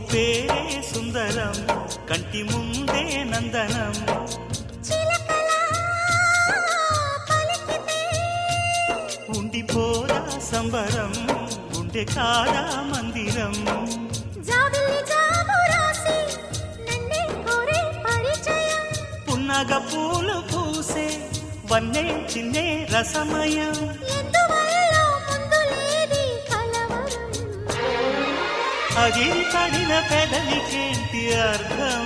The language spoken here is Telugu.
పేరే సుందరం కంటి ముందే నందనం ఉండిపోదా సంబరం ఉండే కాదా మందిరం పున్నగ పూలు పూసే వన్నే చిన్నే రసమయం అది పడిన పెదవికేంటి అర్థం